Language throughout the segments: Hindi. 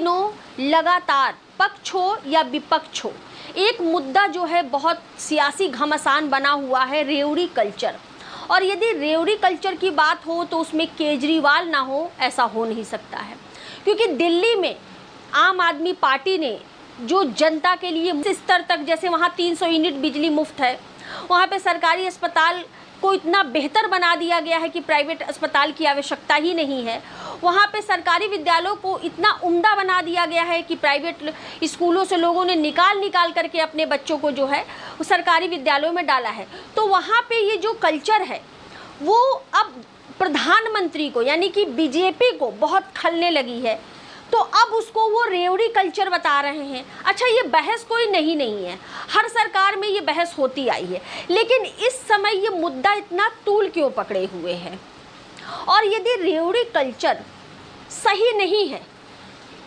दिनों लगातार पक्ष हो या विपक्ष हो, एक मुद्दा जो है बहुत सियासी घमासान बना हुआ है, रेवड़ी कल्चर। और यदि रेवड़ी कल्चर की बात हो तो उसमें केजरीवाल ना हो, ऐसा हो नहीं सकता है। क्योंकि दिल्ली में आम आदमी पार्टी ने जो जनता के लिए इस स्तर तक, जैसे वहाँ 300 यूनिट बिजली मुफ्त है, वहाँ पे सरकारी अस्पताल को इतना बेहतर बना दिया गया है कि प्राइवेट अस्पताल की आवश्यकता ही नहीं है। वहाँ पे सरकारी विद्यालयों को इतना उम्दा बना दिया गया है कि प्राइवेट स्कूलों से लोगों ने निकाल करके अपने बच्चों को जो है वो सरकारी विद्यालयों में डाला है। तो वहाँ पे ये जो कल्चर है वो अब प्रधानमंत्री को यानी कि बीजेपी को बहुत खलने लगी है। तो अब उसको वो रेवड़ी कल्चर बता रहे हैं। अच्छा, ये बहस कोई नहीं है, हर सरकार में ये बहस होती आई है, लेकिन इस समय ये मुद्दा इतना तूल क्यों पकड़े हुए है? और यदि रेवड़ी कल्चर सही नहीं है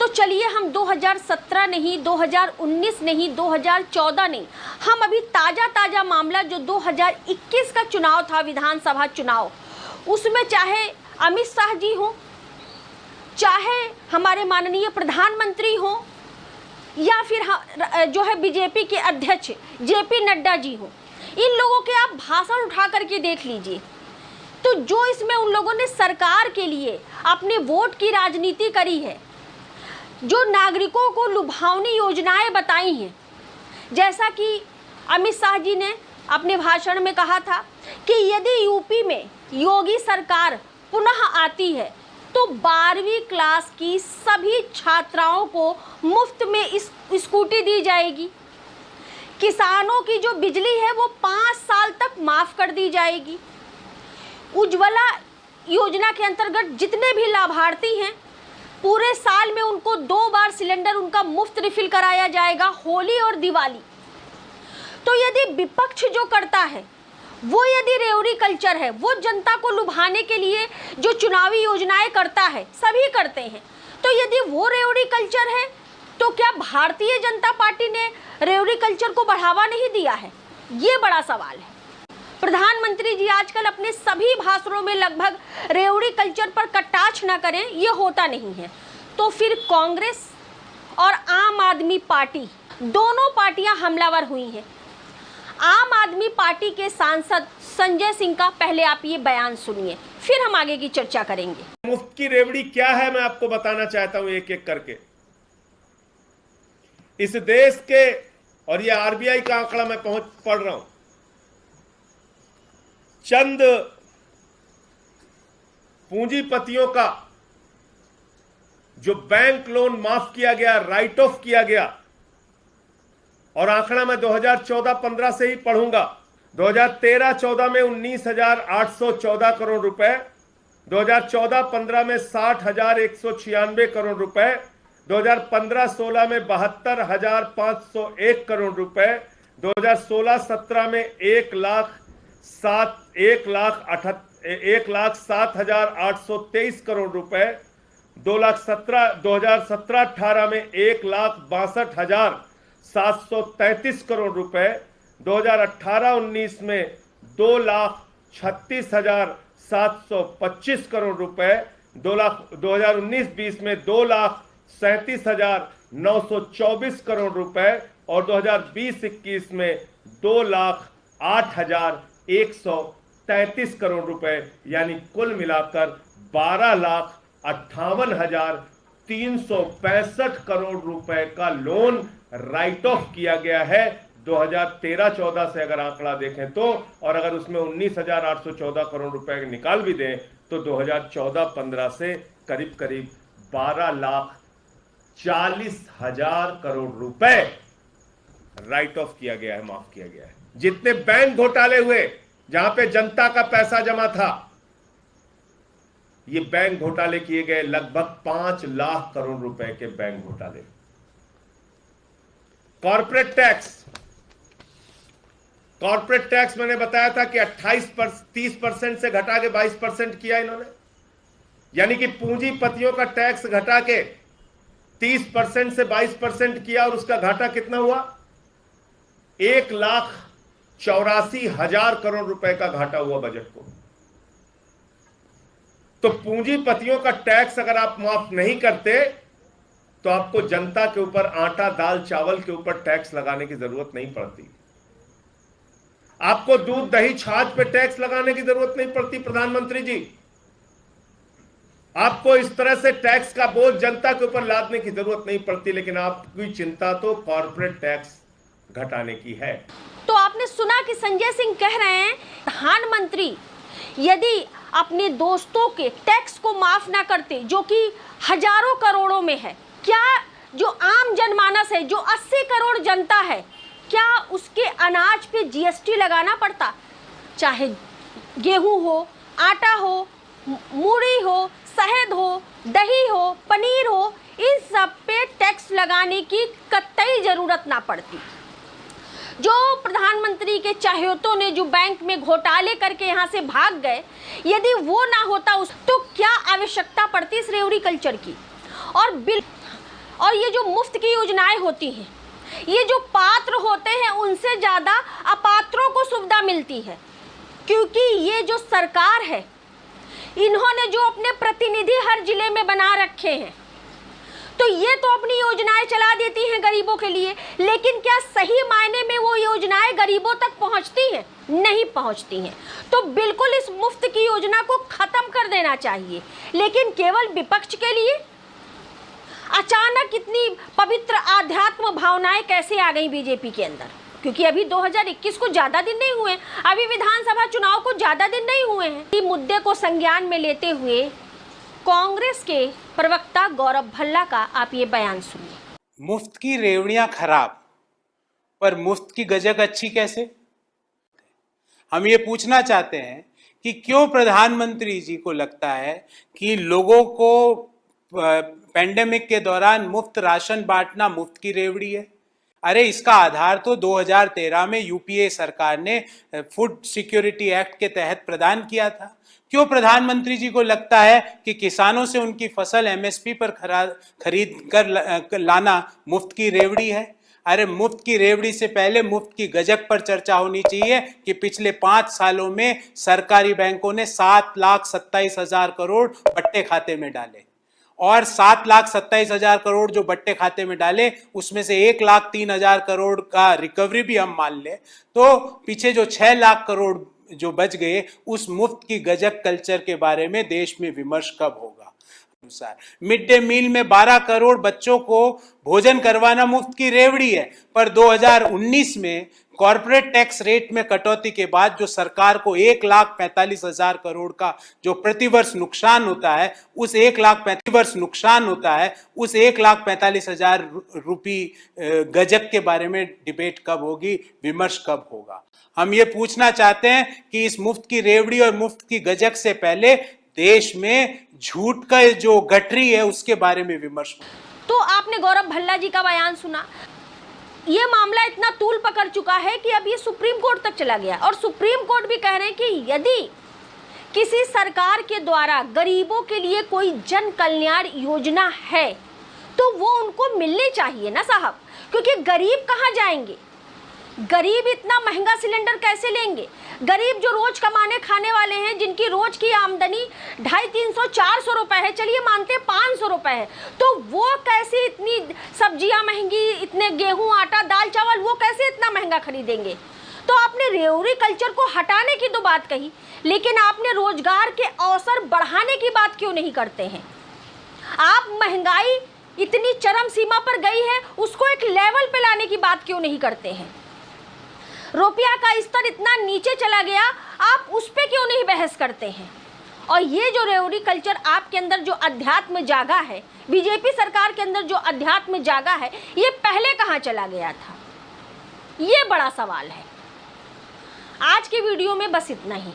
तो चलिए हम 2017 नहीं, 2019 नहीं, 2014 नहीं, हम अभी ताज़ा मामला जो 2021 का चुनाव था, विधानसभा चुनाव, उसमें चाहे अमित शाह जी हों, चाहे हमारे माननीय प्रधानमंत्री हो, या फिर जो है बीजेपी के अध्यक्ष जेपी नड्डा जी हो, इन लोगों के आप भाषण उठा करके देख लीजिए। तो जो इसमें उन लोगों ने सरकार के लिए अपने वोट की राजनीति करी है, जो नागरिकों को लुभावनी योजनाएं बताई हैं, जैसा कि अमित शाह जी ने अपने भाषण में कहा था कि यदि यूपी में योगी सरकार पुनः आती है तो 12वीं क्लास की सभी छात्राओं को मुफ्त में स्कूटी दी जाएगी। किसानों की जो बिजली है वो 5 साल तक माफ़ कर दी जाएगी। उज्ज्वला योजना के अंतर्गत जितने भी लाभार्थी हैं, पूरे साल में उनको 2 बार सिलेंडर उनका मुफ्त रिफिल कराया जाएगा, होली और दिवाली। तो यदि विपक्ष जो करता है वो यदि रेवड़ी कल्चर है, वो जनता को लुभाने के लिए जो चुनावी योजनाएं करता है, सभी करते हैं, तो यदि वो रेवड़ी कल्चर है तो क्या भारतीय जनता पार्टी ने रेवड़ी कल्चर को बढ़ावा नहीं दिया है? ये बड़ा सवाल है। प्रधानमंत्री जी आजकल अपने सभी भाषणों में लगभग रेवड़ी कल्चर पर कटाक्ष न करें, ये होता नहीं है। तो फिर कांग्रेस और आम आदमी पार्टी, दोनों पार्टियां हमलावर हुई हैं। आम आदमी पार्टी के सांसद संजय सिंह का पहले आप ये बयान सुनिए, फिर हम आगे की चर्चा करेंगे। मुफ्त की रेवड़ी क्या है मैं आपको बताना चाहता हूं एक एक करके। इस देश के, और ये आरबीआई का आंकड़ा मैं पढ़ रहा हूं, चंद पूंजीपतियों का जो बैंक लोन माफ किया गया, राइट ऑफ किया गया, और आंकड़ा मैं 2014-15 से ही पढ़ूंगा। 2013-14 में 19,814 करोड़ रुपए, 2014-15 में 60,196 करोड़ रुपए, 2015-16 में 72,501 करोड़ रुपए, 2016-17 में 1,07,823 करोड़ रुपए, 2017-18 में 1,62,733 करोड़ रुपए, 2018-19 में 2,36,725 करोड़ रुपए, 2019-20 में 2,37,924 करोड़ रुपए, और 2020-21 में 2,08,133 करोड़ रुपए, यानी कुल मिलाकर 12,58,365 करोड़ रुपए का लोन राइट ऑफ किया गया है 2013-14 से अगर आंकड़ा देखें तो। और अगर उसमें 19,814 करोड़ रुपए निकाल भी दें तो 2014-15 से करीब 12,40,000 करोड़ रुपए राइट ऑफ किया गया है, माफ किया गया है। जितने बैंक घोटाले हुए जहां पे जनता का पैसा जमा था, ये बैंक घोटाले किए गए लगभग 5 लाख करोड़ रुपए के बैंक घोटाले। कॉर्पोरेट टैक्स मैंने बताया था कि 30% से घटा के 22% किया इन्होंने, यानी कि पूंजीपतियों का टैक्स घटा के 30% से 22% किया, और उसका घाटा कितना हुआ? 1,84,000 करोड़ रुपए का घाटा हुआ बजट को। तो पूंजीपतियों का टैक्स अगर आप माफ नहीं करते तो आपको जनता के ऊपर आटा दाल चावल के ऊपर टैक्स लगाने की जरूरत नहीं पड़ती। आपको दूध दही छाछ पे टैक्स लगाने की जरूरत नहीं पड़ती प्रधानमंत्री जी। आपको इस तरह से टैक्स का बोझ जनता के ऊपर लादने की जरूरत नहीं पड़ती, लेकिन आपकी चिंता तो कॉर्पोरेट टैक्स घटाने की है। तो आपने सुना कि संजय सिंह कह रहे हैं प्रधानमंत्री यदि अपने दोस्तों के टैक्स को माफ ना करते, जो कि हजारों करोड़ों में है, क्या जो आम जनमानस है, जो 80 करोड़ जनता है, क्या उसके अनाज पे जीएसटी लगाना पड़ता? चाहे गेहूं हो, आटा हो, मूढ़ी हो, शहद हो, दही हो, पनीर हो, इन सब पे टैक्स लगाने की कतई जरूरत ना पड़ती। जो प्रधानमंत्री के चहेतों ने जो बैंक में घोटाले करके यहाँ से भाग गए, यदि वो ना होता तो क्या आवश्यकता पड़ती इस रेवड़ी कल्चर की? और ये जो मुफ्त की योजनाएं होती हैं, ये जो पात्र होते हैं उनसे ज़्यादा अपात्रों को सुविधा मिलती है, क्योंकि ये जो सरकार है, इन्होंने जो अपने प्रतिनिधि हर जिले में बना रखे हैं, तो ये तो अपनी योजनाएं चला देती हैं गरीबों के लिए, लेकिन क्या सही मायने में वो योजनाएं गरीबों तक पहुंचती हैं? नहीं पहुंचती हैं। तो बिल्कुल इस मुफ्त की योजना को खत्म कर देना चाहिए, लेकिन केवल विपक्ष के लिए। अचानक इतनी पवित्र आध्यात्म भावनाएं कैसे आ गई बीजेपी के अंदर? क्योंकि अभी 2021 को ज़्यादा दिन नहीं हुए, अभी विधानसभा चुनाव को ज़्यादा दिन नहीं हुए हैं। इस मुद्दे को संज्ञान में लेते हुए कांग्रेस के प्रवक्ता गौरव भल्ला का आप ये बयान सुनिए। मुफ्त की रेवड़ियां खराब, पर मुफ्त की गजक अच्छी कैसे? हम ये पूछना चाहते हैं कि क्यों प्रधानमंत्री जी को लगता है कि लोगों को पेंडेमिक के दौरान मुफ्त राशन बांटना मुफ्त की रेवड़ी है? अरे इसका आधार तो 2013 में यूपीए सरकार ने फूड सिक्योरिटी एक्ट के तहत प्रदान किया था। क्यों प्रधानमंत्री जी को लगता है कि किसानों से उनकी फसल एमएसपी पर खरीद कर लाना मुफ्त की रेवड़ी है? अरे मुफ्त की रेवड़ी से पहले मुफ्त की गजक पर चर्चा होनी चाहिए कि पिछले 5 सालों में सरकारी बैंकों ने 7,27,000 करोड़ बट्टे खाते में डाले, और 7,27,000 करोड़ जो बट्टे खाते में डाले, उसमें से 1,03,000 करोड़ का रिकवरी भी हम मान ले, तो पीछे जो 6 लाख करोड़ जो बच गए, उस मुफ्त की गजक कल्चर के बारे में देश में विमर्श कब होगा? मिड डे मील में 12 करोड़ बच्चों को भोजन करवाना मुफ्त की रेवड़ी है, पर 2019 में कॉर्पोरेट टैक्स रेट में कटौती के बाद जो सरकार को 1,45,000 करोड़ का जो प्रतिवर्ष नुकसान होता है, उस 1,45,000 रुपये गजक के बारे में डिबेट कब होगी, विमर्श कब होगा? हम ये पूछना चाहते हैं कि इस मुफ्त की रेवड़ी और मुफ्त की गजक से पहले देश में झूठ का जो गठरी है उसके बारे में विमर्श। तो आपने गौरव भल्ला जी का बयान सुना। ये मामला इतना तूल पकड़ चुका है कि अब ये सुप्रीम कोर्ट तक चला गया, और सुप्रीम कोर्ट भी कह रहे हैं कि यदि किसी सरकार के द्वारा गरीबों के लिए कोई जन कल्याण योजना है तो वो उनको मिलनी चाहिए ना साहब, क्योंकि गरीब कहाँ जाएंगे? गरीब इतना महंगा सिलेंडर कैसे लेंगे? गरीब जो रोज कमाने खाने वाले हैं, जिनकी रोज की आमदनी 250-300-400 रुपए है, चलिए मानते 500 रुपए है, तो वो कैसे इतनी सब्जियां महंगी, इतने गेहूं आटा दाल चावल, वो कैसे इतना महंगा खरीदेंगे? तो आपने रेवड़ी कल्चर को हटाने की तो बात कही, लेकिन आपने रोजगार के अवसर बढ़ाने की बात क्यों नहीं करते हैं? आप महंगाई इतनी चरम सीमा पर गई है, उसको एक लेवल पे लाने की बात क्यों नहीं करते हैं? रुपया का स्तर इतना नीचे चला गया, आप उस पे क्यों नहीं बहस करते हैं? और ये जो रेवड़ी कल्चर आपके अंदर जो अध्यात्म जागा है, बीजेपी सरकार के अंदर जो अध्यात्म जागा है, ये पहले कहाँ चला गया था? ये बड़ा सवाल है। आज की वीडियो में बस इतना ही।